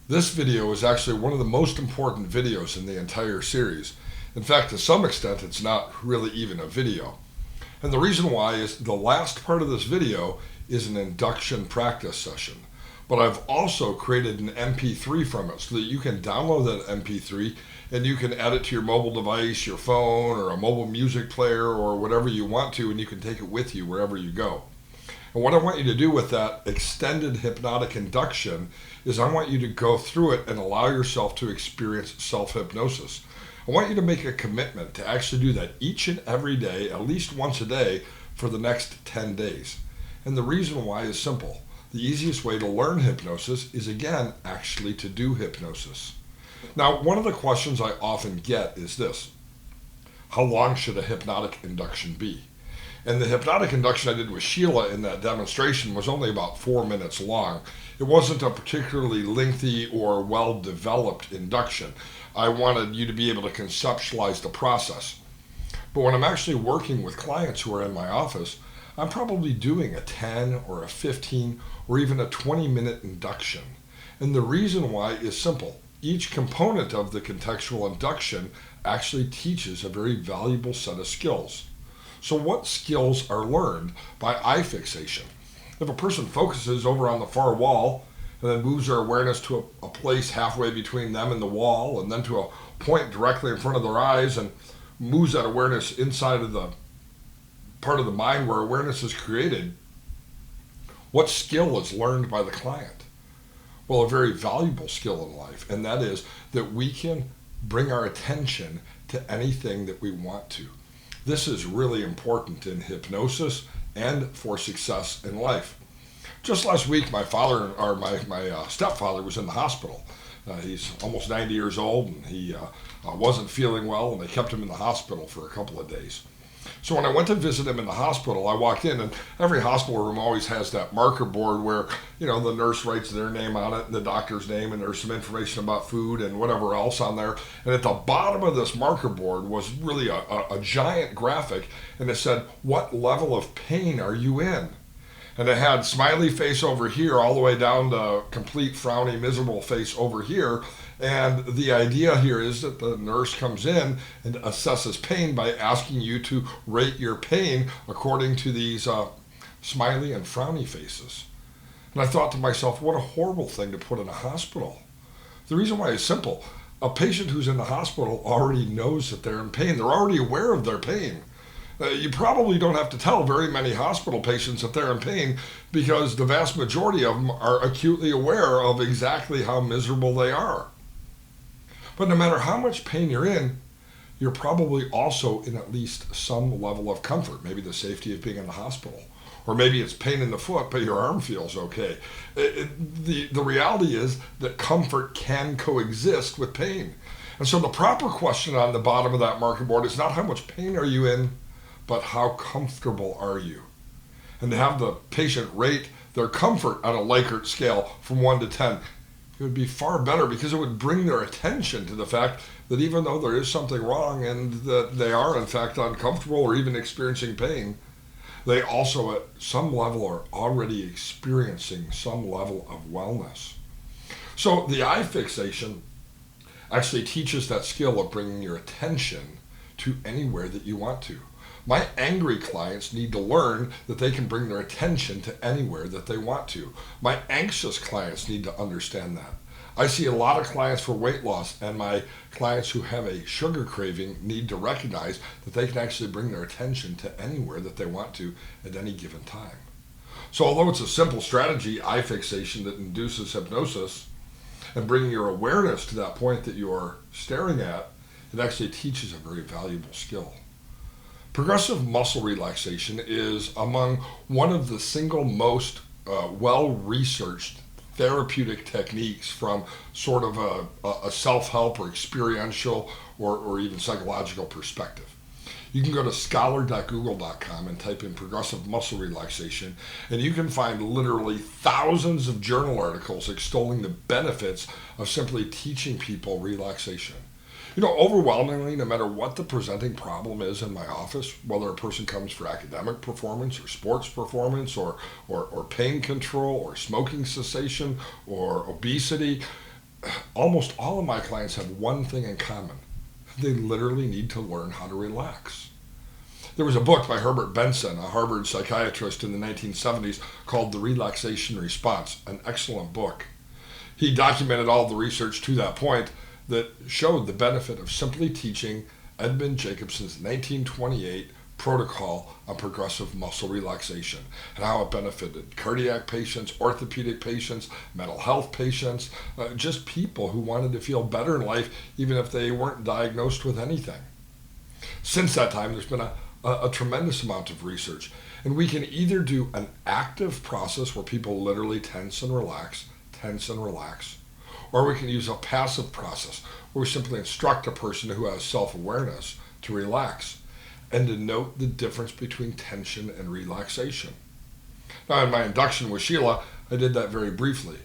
This video is actually one of the most important videos in the entire series. In fact, to some extent, it's not really even a video. And the reason why is the last part of this video is an induction practice session. But I've also created an MP3 from it so that you can download that MP3 and you can add it to your mobile device, your phone, or a mobile music player, or whatever you want to, and you can take it with you wherever you go. And what I want you to do with that extended hypnotic induction is I want you to go through it and allow yourself to experience self-hypnosis. I want you to make a commitment to actually do that each and every day, at least once a day, for the next 10 days. And the reason why is simple. The easiest way to learn hypnosis is, again, actually to do hypnosis. Now, one of the questions I often get is this: how long should a hypnotic induction be? And the hypnotic induction I did with Sheila in that demonstration was only about 4 minutes long. It wasn't a particularly lengthy or well-developed induction. I wanted you to be able to conceptualize the process. But when I'm actually working with clients who are in my office, I'm probably doing a 10 or a 15 or even a 20-minute induction. And the reason why is simple. Each component of the contextual induction actually teaches a very valuable set of skills. So what skills are learned by eye fixation? If a person focuses over on the far wall and then moves their awareness to a place halfway between them and the wall, and then to a point directly in front of their eyes, and moves that awareness inside of the part of the mind where awareness is created, what skill is learned by the client? Well, a very valuable skill in life, and that is that we can bring our attention to anything that we want to. This is really important in hypnosis and for success in life. Just last week, my stepfather was in the hospital. He's almost 90 years old, and he wasn't feeling well, and they kept him in the hospital for a couple of days. So when I went to visit him in the hospital, I walked in, and every hospital room always has that marker board where, the nurse writes their name on it and the doctor's name, and there's some information about food and whatever else on there. And at the bottom of this marker board was really a giant graphic, and it said, "What level of pain are you in?" And it had smiley face over here all the way down to complete frowny, miserable face over here. And the idea here is that the nurse comes in and assesses pain by asking you to rate your pain according to these smiley and frowny faces. And I thought to myself, what a horrible thing to put in a hospital. The reason why is simple. A patient who's in the hospital already knows that they're in pain. They're already aware of their pain. You probably don't have to tell very many hospital patients that they're in pain, because the vast majority of them are acutely aware of exactly how miserable they are. But no matter how much pain you're in, you're probably also in at least some level of comfort, maybe the safety of being in the hospital. Or maybe it's pain in the foot, but your arm feels okay. The reality is that comfort can coexist with pain. And so the proper question on the bottom of that marker board is not how much pain are you in, but how comfortable are you? And to have the patient rate their comfort on a Likert scale from 1 to 10, it would be far better, because it would bring their attention to the fact that even though there is something wrong and that they are in fact uncomfortable or even experiencing pain, they also at some level are already experiencing some level of wellness. So the eye fixation actually teaches that skill of bringing your attention to anywhere that you want to. My angry clients need to learn that they can bring their attention to anywhere that they want to. My anxious clients need to understand that. I see a lot of clients for weight loss, and my clients who have a sugar craving need to recognize that they can actually bring their attention to anywhere that they want to at any given time. So although it's a simple strategy, eye fixation, that induces hypnosis and bringing your awareness to that point that you're staring at, it actually teaches a very valuable skill. Progressive muscle relaxation is among one of the single most well-researched therapeutic techniques from sort of a self-help or experiential or even psychological perspective. You can go to scholar.google.com and type in progressive muscle relaxation, and you can find literally thousands of journal articles extolling the benefits of simply teaching people relaxation. Overwhelmingly, no matter what the presenting problem is in my office, whether a person comes for academic performance or sports performance or pain control or smoking cessation or obesity, almost all of my clients have one thing in common. They literally need to learn how to relax. There was a book by Herbert Benson, a Harvard psychiatrist in the 1970s, called The Relaxation Response, an excellent book. He documented all the research to that point that showed the benefit of simply teaching Edmund Jacobson's 1928 protocol on progressive muscle relaxation and how it benefited cardiac patients, orthopedic patients, mental health patients, just people who wanted to feel better in life even if they weren't diagnosed with anything. Since that time, there's been a tremendous amount of research, and we can either do an active process where people literally tense and relax, or we can use a passive process where we simply instruct a person who has self-awareness to relax and to note the difference between tension and relaxation. Now, in my induction with Sheila, I did that very briefly.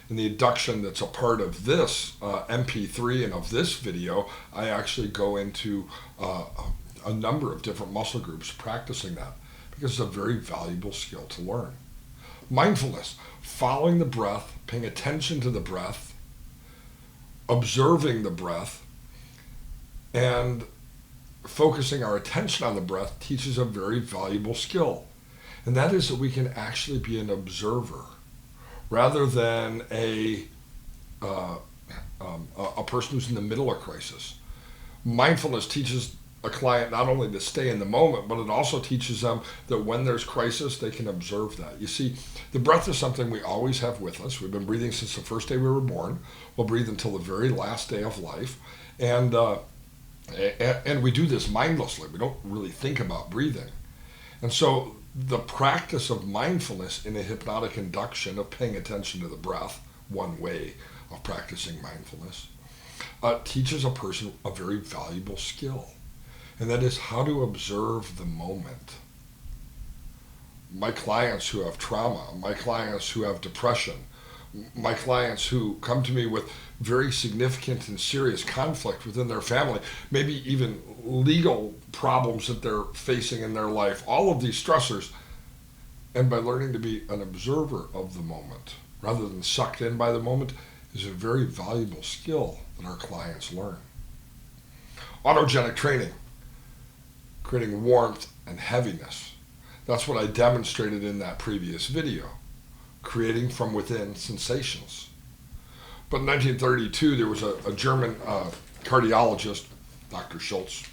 In the induction that's a part of this MP3 and of this video, I actually go into a number of different muscle groups practicing that because it's a very valuable skill to learn. Mindfulness, following the breath, paying attention to the breath, observing the breath, and focusing our attention on the breath teaches a very valuable skill. And that is that we can actually be an observer rather than a person who's in the middle of crisis. Mindfulness teaches a client not only to stay in the moment, but it also teaches them that when there's crisis, they can observe that. You see, the breath is something we always have with us. We've been breathing since the first day we were born. We'll breathe until the very last day of life. And we do this mindlessly. We don't really think about breathing. And so the practice of mindfulness in a hypnotic induction of paying attention to the breath, one way of practicing mindfulness, teaches a person a very valuable skill. And that is how to observe the moment. My clients who have trauma, my clients who have depression, my clients who come to me with very significant and serious conflict within their family, maybe even legal problems that they're facing in their life, all of these stressors, and by learning to be an observer of the moment rather than sucked in by the moment is a very valuable skill that our clients learn. Autogenic training, creating warmth and heaviness. That's what I demonstrated in that previous video, creating from within sensations. But in 1932, there was a German cardiologist, Dr. Schultz,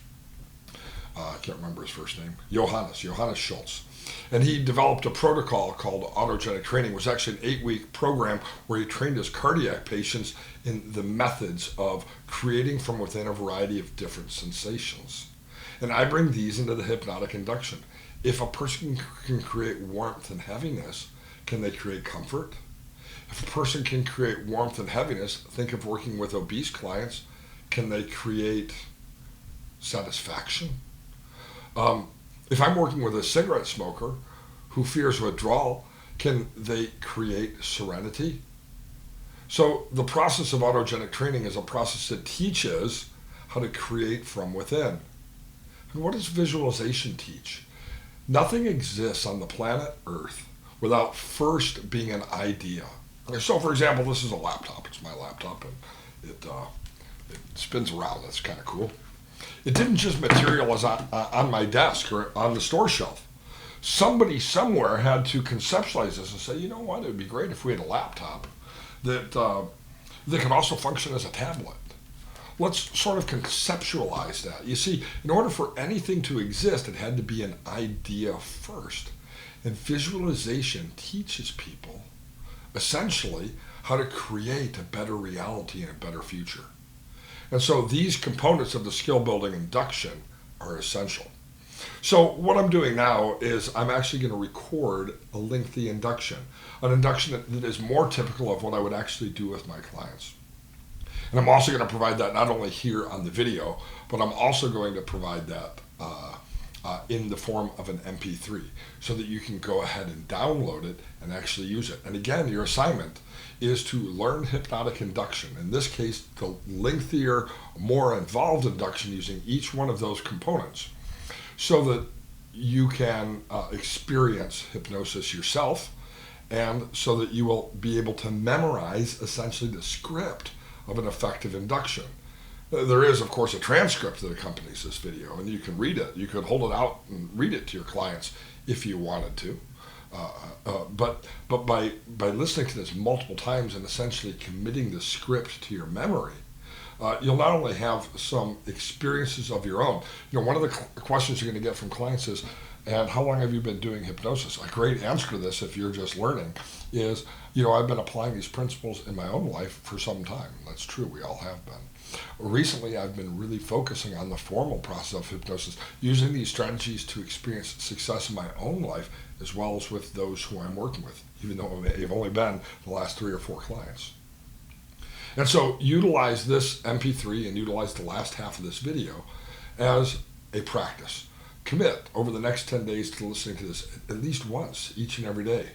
I can't remember his first name, Johannes Schultz. And he developed a protocol called autogenic training. It was actually an 8-week program where he trained his cardiac patients in the methods of creating from within a variety of different sensations. And I bring these into the hypnotic induction. If a person can create warmth and heaviness, can they create comfort? If a person can create warmth and heaviness, think of working with obese clients, can they create satisfaction? If I'm working with a cigarette smoker who fears withdrawal, can they create serenity? So the process of autogenic training is a process that teaches how to create from within. And what does visualization teach? Nothing exists on the planet Earth without first being an idea. So for example, this is a laptop. It's my laptop, and it spins around. That's kind of cool. It didn't just materialize on my desk or on the store shelf. Somebody somewhere had to conceptualize this and say, you know what, it would be great if we had a laptop that could also function as a tablet. Let's sort of conceptualize that. You see, in order for anything to exist, it had to be an idea first. And visualization teaches people, essentially, how to create a better reality and a better future. And so these components of the skill building induction are essential. So what I'm doing now is I'm actually going to record a lengthy induction, an induction that is more typical of what I would actually do with my clients. And I'm also going to provide that not only here on the video, but I'm also going to provide that in the form of an MP3 so that you can go ahead and download it and actually use it. And again, your assignment is to learn hypnotic induction. In this case, the lengthier, more involved induction using each one of those components so that you can experience hypnosis yourself and so that you will be able to memorize essentially the script of an effective induction. There is, of course, a transcript that accompanies this video, and you can read it. You could hold it out and read it to your clients if you wanted to. But by listening to this multiple times and essentially committing the script to your memory, you'll not only have some experiences of your own. One of the questions you're going to get from clients is, and how long have you been doing hypnosis? A great answer to this, if you're just learning, is, I've been applying these principles in my own life for some time. That's true, we all have been. Recently, I've been really focusing on the formal process of hypnosis, using these strategies to experience success in my own life, as well as with those who I'm working with, even though it may have only been the last 3 or 4 clients. And so utilize this MP3 and utilize the last half of this video as a practice. Commit over the next 10 days to listening to this at least once each and every day,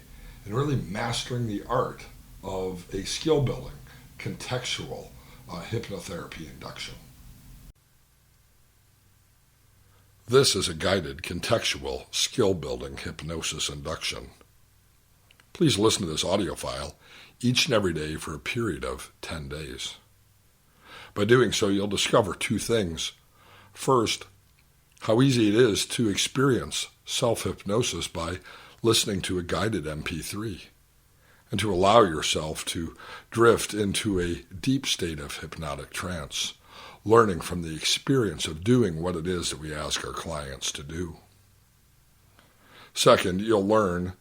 and really mastering the art of a skill-building, contextual hypnotherapy induction. This is a guided, contextual, skill-building hypnosis induction. Please listen to this audio file each and every day for a period of 10 days. By doing so, you'll discover 2 things. First, how easy it is to experience self-hypnosis by listening to a guided MP3, and to allow yourself to drift into a deep state of hypnotic trance, learning from the experience of doing what it is that we ask our clients to do. Second, you'll learn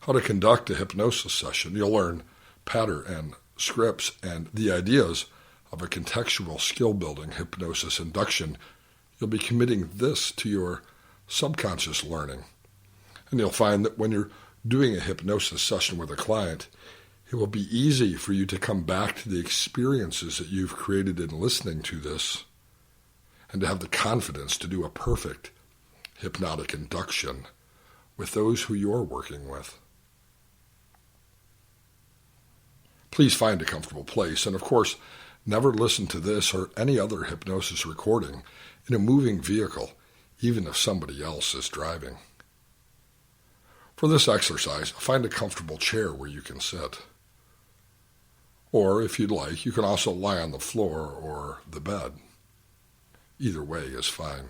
how to conduct a hypnosis session. You'll learn pattern and scripts and the ideas of a contextual skill-building hypnosis induction. You'll be committing this to your subconscious learning. And you'll find that when you're doing a hypnosis session with a client, it will be easy for you to come back to the experiences that you've created in listening to this, and to have the confidence to do a perfect hypnotic induction with those who you're working with. Please find a comfortable place, and of course, never listen to this or any other hypnosis recording in a moving vehicle, even if somebody else is driving. For this exercise, find a comfortable chair where you can sit. Or, if you'd like, you can also lie on the floor or the bed. Either way is fine.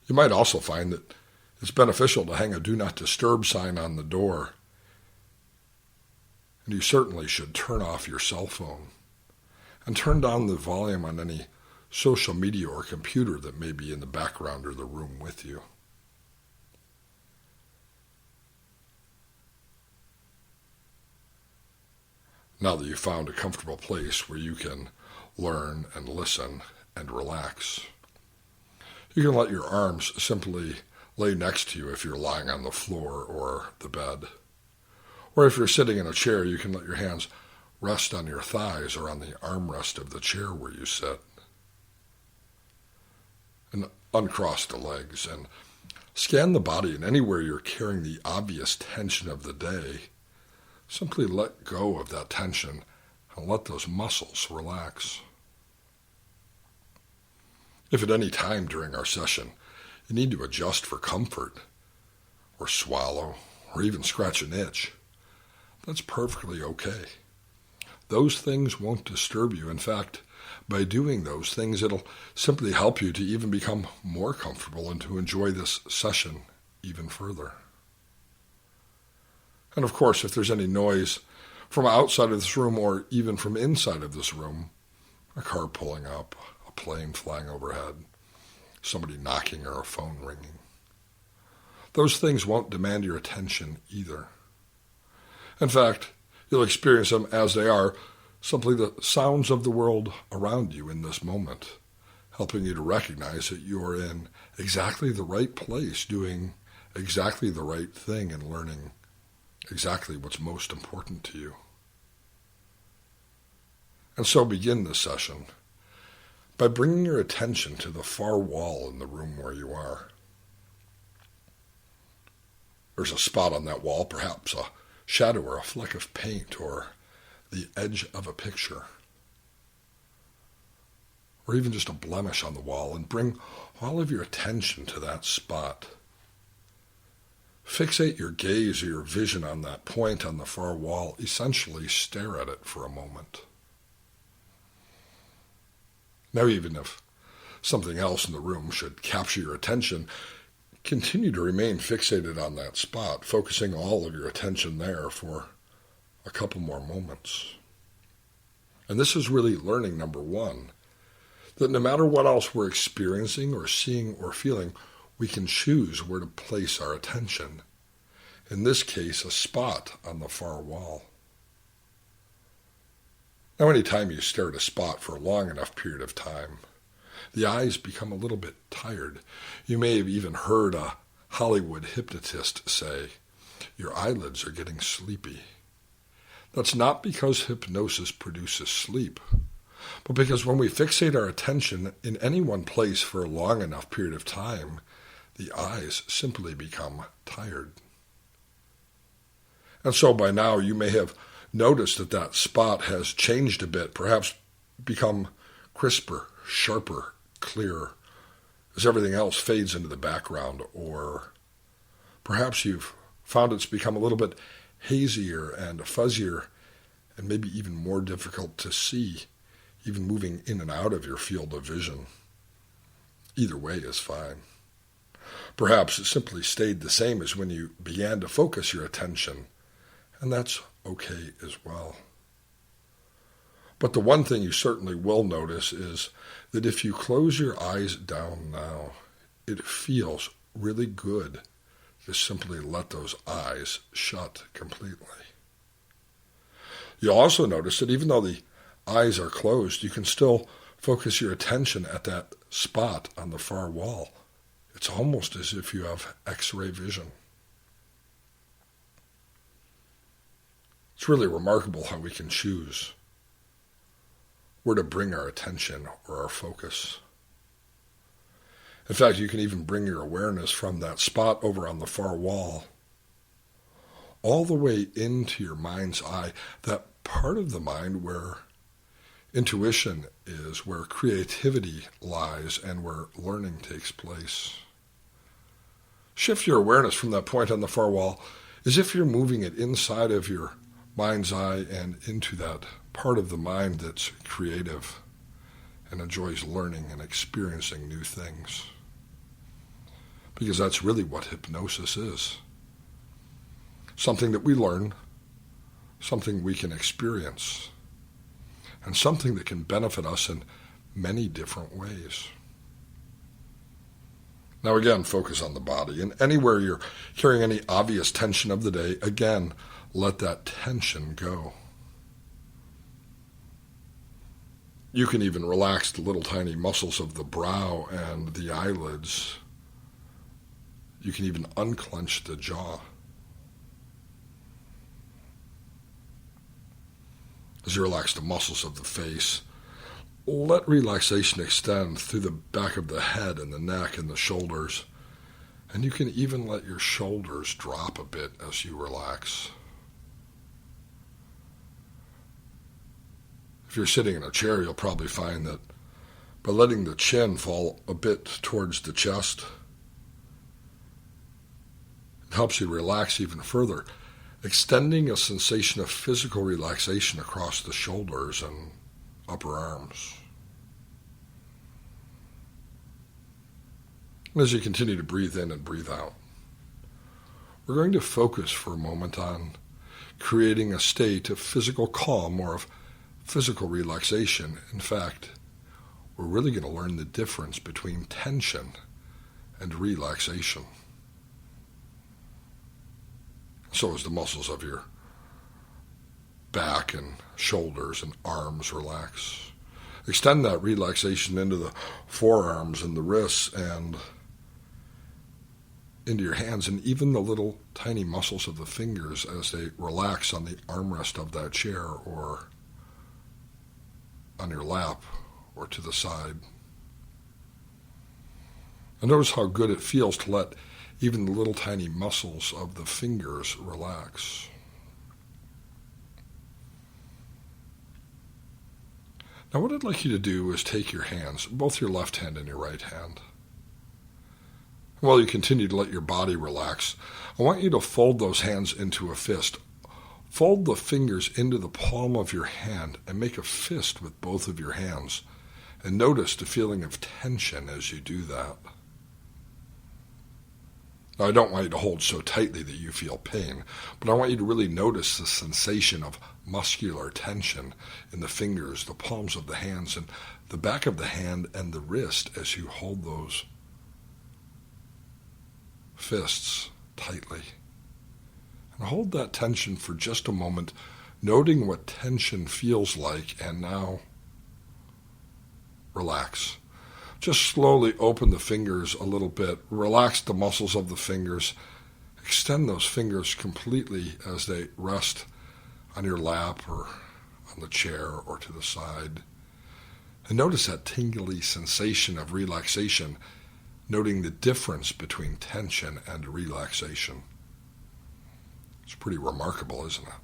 You might also find that it's beneficial to hang a Do Not Disturb sign on the door. And you certainly should turn off your cell phone and turn down the volume on any social media or computer that may be in the background or the room with you. Now that you've found a comfortable place where you can learn and listen and relax, you can let your arms simply lay next to you if you're lying on the floor or the bed. Or if you're sitting in a chair, you can let your hands rest on your thighs or on the armrest of the chair where you sit. And uncross the legs and scan the body, and anywhere you're carrying the obvious tension of the day, simply let go of that tension and let those muscles relax. If at any time during our session you need to adjust for comfort, or swallow, or even scratch an itch, that's perfectly okay. Those things won't disturb you. In fact, by doing those things, it'll simply help you to even become more comfortable and to enjoy this session even further. And of course, if there's any noise from outside of this room or even from inside of this room, a car pulling up, a plane flying overhead, somebody knocking or a phone ringing, those things won't demand your attention either. In fact, you'll experience them as they are, simply the sounds of the world around you in this moment, helping you to recognize that you're in exactly the right place, doing exactly the right thing and learning exactly what's most important to you. And so begin this session by bringing your attention to the far wall in the room where you are. There's a spot on that wall, perhaps a shadow or a fleck of paint or the edge of a picture, or even just a blemish on the wall, and bring all of your attention to that spot. Fixate your gaze or your vision on that point on the far wall. Essentially, stare at it for a moment. Now, even if something else in the room should capture your attention, continue to remain fixated on that spot, focusing all of your attention there for a couple more moments. And this is really learning number one, that no matter what else we're experiencing or seeing or feeling, we can choose where to place our attention. In this case, a spot on the far wall. Now, anytime you stare at a spot for a long enough period of time, the eyes become a little bit tired. You may have even heard a Hollywood hypnotist say, "Your eyelids are getting sleepy." That's not because hypnosis produces sleep, but because when we fixate our attention in any one place for a long enough period of time, the eyes simply become tired. And so by now you may have noticed that that spot has changed a bit, perhaps become crisper, sharper, clearer, as everything else fades into the background, or perhaps you've found it's become a little bit hazier and fuzzier and maybe even more difficult to see, even moving in and out of your field of vision. Either way is fine. Perhaps it simply stayed the same as when you began to focus your attention, and that's okay as well. But the one thing you certainly will notice is that if you close your eyes down now, it feels really good to simply let those eyes shut completely. You'll also notice that even though the eyes are closed, you can still focus your attention at that spot on the far wall. It's almost as if you have X-ray vision. It's really remarkable how we can choose where to bring our attention or our focus. In fact, you can even bring your awareness from that spot over on the far wall all the way into your mind's eye, that part of the mind where intuition is, where creativity lies, and where learning takes place. Shift your awareness from that point on the far wall as if you're moving it inside of your mind's eye and into that part of the mind that's creative and enjoys learning and experiencing new things. Because that's really what hypnosis is. Something that we learn, something we can experience, and something that can benefit us in many different ways. Now again, focus on the body, and anywhere you're carrying any obvious tension of the day, again, let that tension go. You can even relax the little tiny muscles of the brow and the eyelids. You can even unclench the jaw. As you relax the muscles of the face, let relaxation extend through the back of the head and the neck and the shoulders. And you can even let your shoulders drop a bit as you relax. If you're sitting in a chair, you'll probably find that by letting the chin fall a bit towards the chest, it helps you relax even further, extending a sensation of physical relaxation across the shoulders and upper arms. As you continue to breathe in and breathe out, we're going to focus for a moment on creating a state of physical calm or of physical relaxation. In fact, we're really going to learn the difference between tension and relaxation. So as the muscles of your back and shoulders and arms relax, extend that relaxation into the forearms and the wrists and into your hands, and even the little tiny muscles of the fingers as they relax on the armrest of that chair or on your lap or to the side. And notice how good it feels to let even the little tiny muscles of the fingers relax. Now what I'd like you to do is take your hands, both your left hand and your right hand. While you continue to let your body relax, I want you to fold those hands into a fist. Fold the fingers into the palm of your hand and make a fist with both of your hands. And notice the feeling of tension as you do that. Now, I don't want you to hold so tightly that you feel pain, but I want you to really notice the sensation of muscular tension in the fingers, the palms of the hands, and the back of the hand and the wrist as you hold those fists tightly. And hold that tension for just a moment, noting what tension feels like, and now relax. Just slowly open the fingers a little bit. Relax the muscles of the fingers. Extend those fingers completely as they rest on your lap or on the chair or to the side. And notice that tingly sensation of relaxation, noting the difference between tension and relaxation. It's pretty remarkable, isn't it?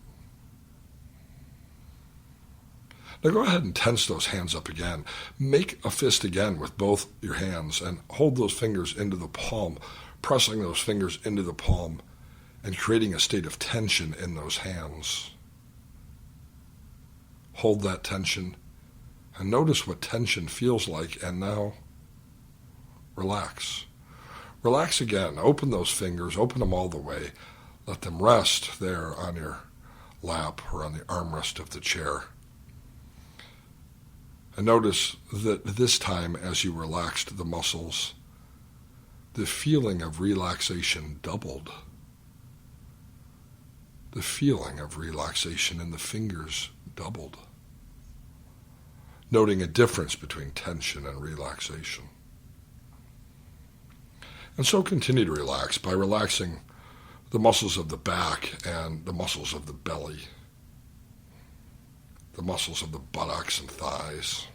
Now go ahead and tense those hands up again. Make a fist again with both your hands and hold those fingers into the palm, pressing those fingers into the palm and creating a state of tension in those hands. Hold that tension and notice what tension feels like, and now relax. Relax again. Open those fingers. Open them all the way. Let them rest there on your lap or on the armrest of the chair. And notice that this time, as you relaxed the muscles, the feeling of relaxation doubled. The feeling of relaxation in the fingers doubled. Noting a difference between tension and relaxation. And so continue to relax by relaxing the muscles of the back and the muscles of the belly, the muscles of the buttocks and thighs.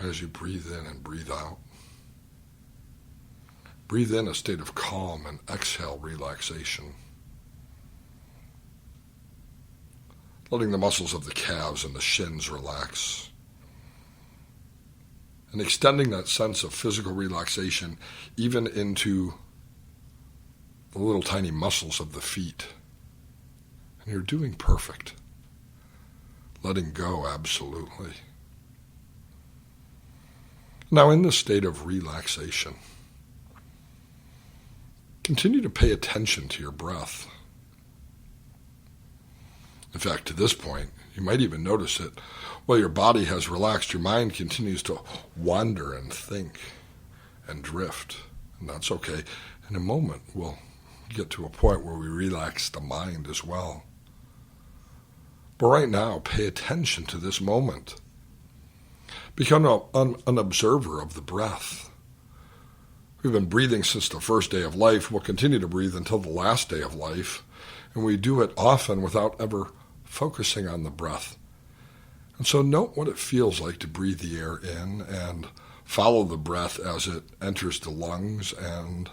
As you breathe in and breathe out, breathe in a state of calm and exhale relaxation. Letting the muscles of the calves and the shins relax. And extending that sense of physical relaxation even into the little tiny muscles of the feet. And you're doing perfect. Letting go absolutely. Now, in this state of relaxation, continue to pay attention to your breath. In fact, to this point, you might even notice that while your body has relaxed, your mind continues to wander and think and drift. And that's okay. In a moment, we'll get to a point where we relax the mind as well. But right now, pay attention to this moment. Become an observer of the breath. We've been breathing since the first day of life. We'll continue to breathe until the last day of life. And we do it often without ever focusing on the breath. And so note what it feels like to breathe the air in and follow the breath as it enters the lungs and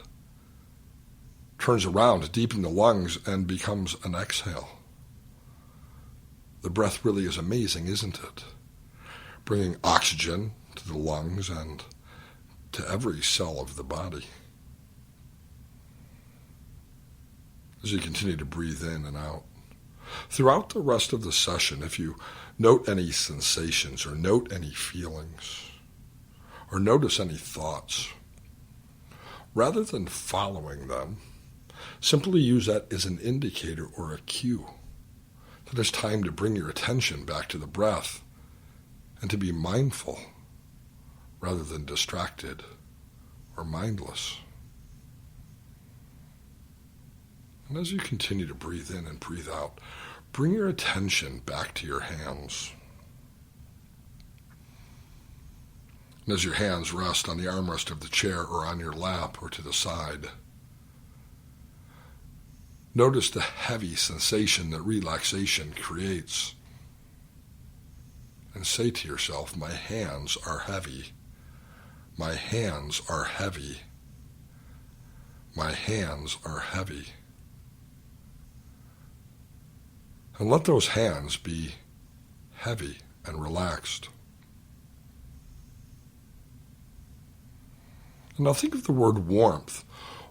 turns around deep in the lungs and becomes an exhale. The breath really is amazing, isn't it? Bringing oxygen to the lungs and to every cell of the body. As you continue to breathe in and out. Throughout the rest of the session, if you note any sensations or note any feelings or notice any thoughts, rather than following them, simply use that as an indicator or a cue that it's time to bring your attention back to the breath and to be mindful rather than distracted or mindless. And as you continue to breathe in and breathe out, bring your attention back to your hands. And as your hands rest on the armrest of the chair or on your lap or to the side, notice the heavy sensation that relaxation creates. And say to yourself, my hands are heavy. My hands are heavy. My hands are heavy. And let those hands be heavy and relaxed. And now think of the word warmth.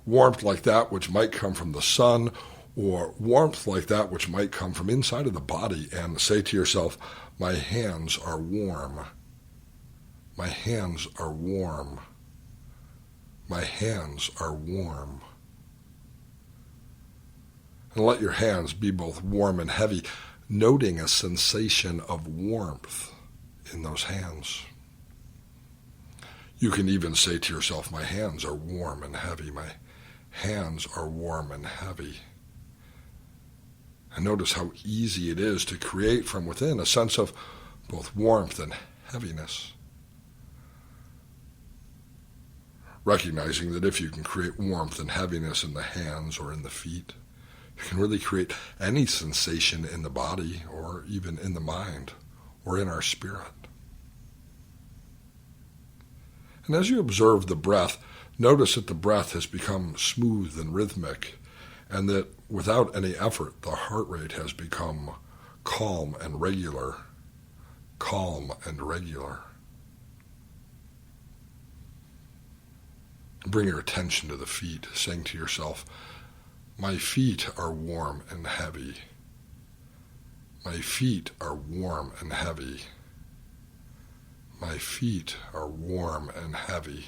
Warmth like that which might come from the sun or warmth like that which might come from inside of the body, and say to yourself, my hands are warm. My hands are warm. My hands are warm. And let your hands be both warm and heavy, noting a sensation of warmth in those hands. You can even say to yourself, my hands are warm and heavy. My hands are warm and heavy. And notice how easy it is to create from within a sense of both warmth and heaviness. Recognizing that if you can create warmth and heaviness in the hands or in the feet, you can really create any sensation in the body or even in the mind or in our spirit. And as you observe the breath, notice that the breath has become smooth and rhythmic, and that without any effort, the heart rate has become calm and regular. Calm and regular. Bring your attention to the feet, saying to yourself, my feet are warm and heavy. My feet are warm and heavy. My feet are warm and heavy.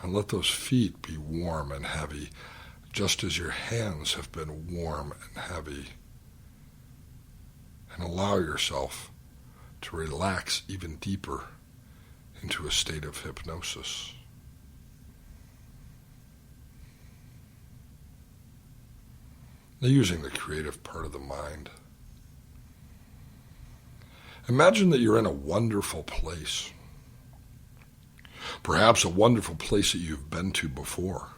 And let those feet be warm and heavy, just as your hands have been warm and heavy. And allow yourself to relax even deeper into a state of hypnosis. Now, using the creative part of the mind, imagine that you're in a wonderful place. Perhaps a wonderful place that you've been to before,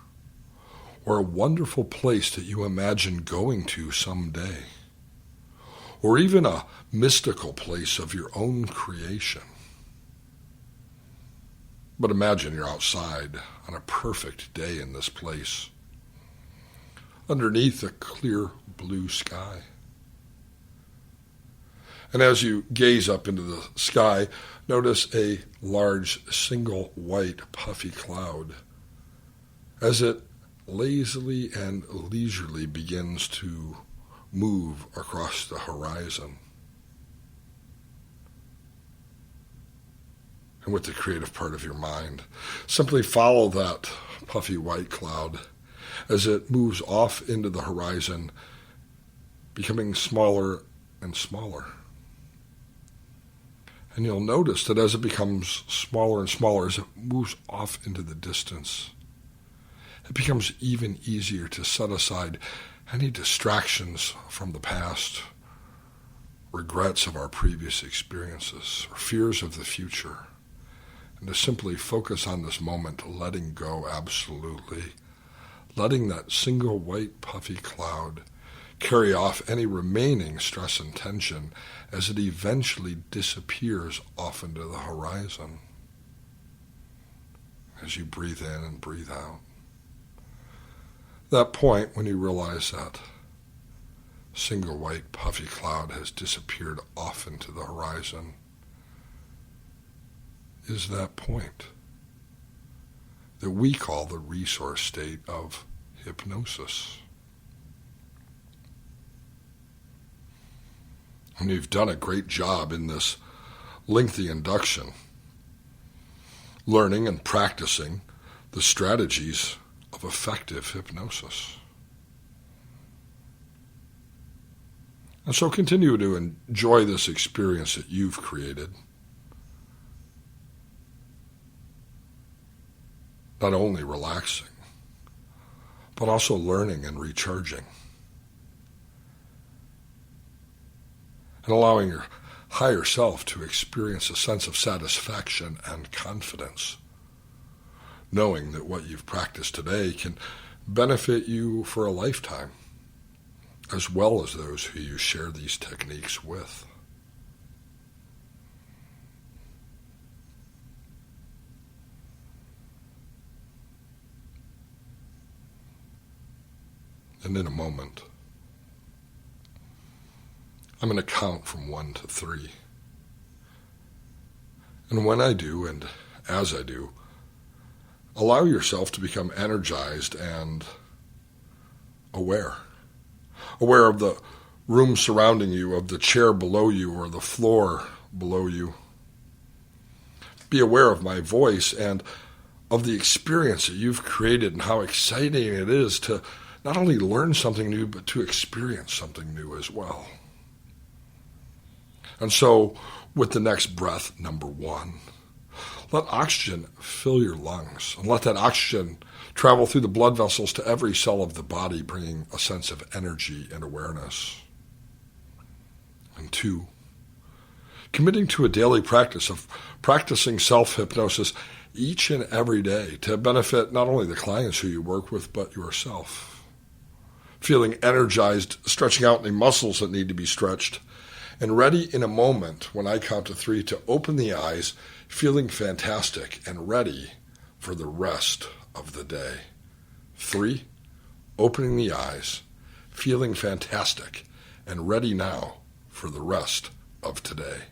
or a wonderful place that you imagine going to someday, or even a mystical place of your own creation. But imagine you're outside on a perfect day in this place, underneath a clear blue sky. And as you gaze up into the sky, notice a large single white puffy cloud as it lazily and leisurely begins to move across the horizon. And with the creative part of your mind, simply follow that puffy white cloud as it moves off into the horizon, becoming smaller and smaller. And you'll notice that as it becomes smaller and smaller, as it moves off into the distance, it becomes even easier to set aside any distractions from the past, regrets of our previous experiences, or fears of the future, and to simply focus on this moment, letting go absolutely, letting that single white puffy cloud carry off any remaining stress and tension as it eventually disappears off into the horizon. As you breathe in and breathe out. That point when you realize that single white puffy cloud has disappeared off into the horizon is that point that we call the resource state of hypnosis. And you've done a great job in this lengthy induction, learning and practicing the strategies of effective hypnosis. And so continue to enjoy this experience that you've created. Not only relaxing, but also learning and recharging. And allowing your higher self to experience a sense of satisfaction and confidence, knowing that what you've practiced today can benefit you for a lifetime, as well as those who you share these techniques with. And in a moment, I'm going to count from 1 to 3. And when I do, and as I do, allow yourself to become energized and aware. Aware of the room surrounding you, of the chair below you, or the floor below you. Be aware of my voice and of the experience that you've created and how exciting it is to not only learn something new, but to experience something new as well. And so, with the next breath, number 1, let oxygen fill your lungs, and let that oxygen travel through the blood vessels to every cell of the body, bringing a sense of energy and awareness. And 2, committing to a daily practice of practicing self-hypnosis each and every day to benefit not only the clients who you work with, but yourself. Feeling energized, stretching out any muscles that need to be stretched, and ready in a moment when I count to 3 to open the eyes, feeling fantastic and ready for the rest of the day. 3, opening the eyes, feeling fantastic and ready now for the rest of today.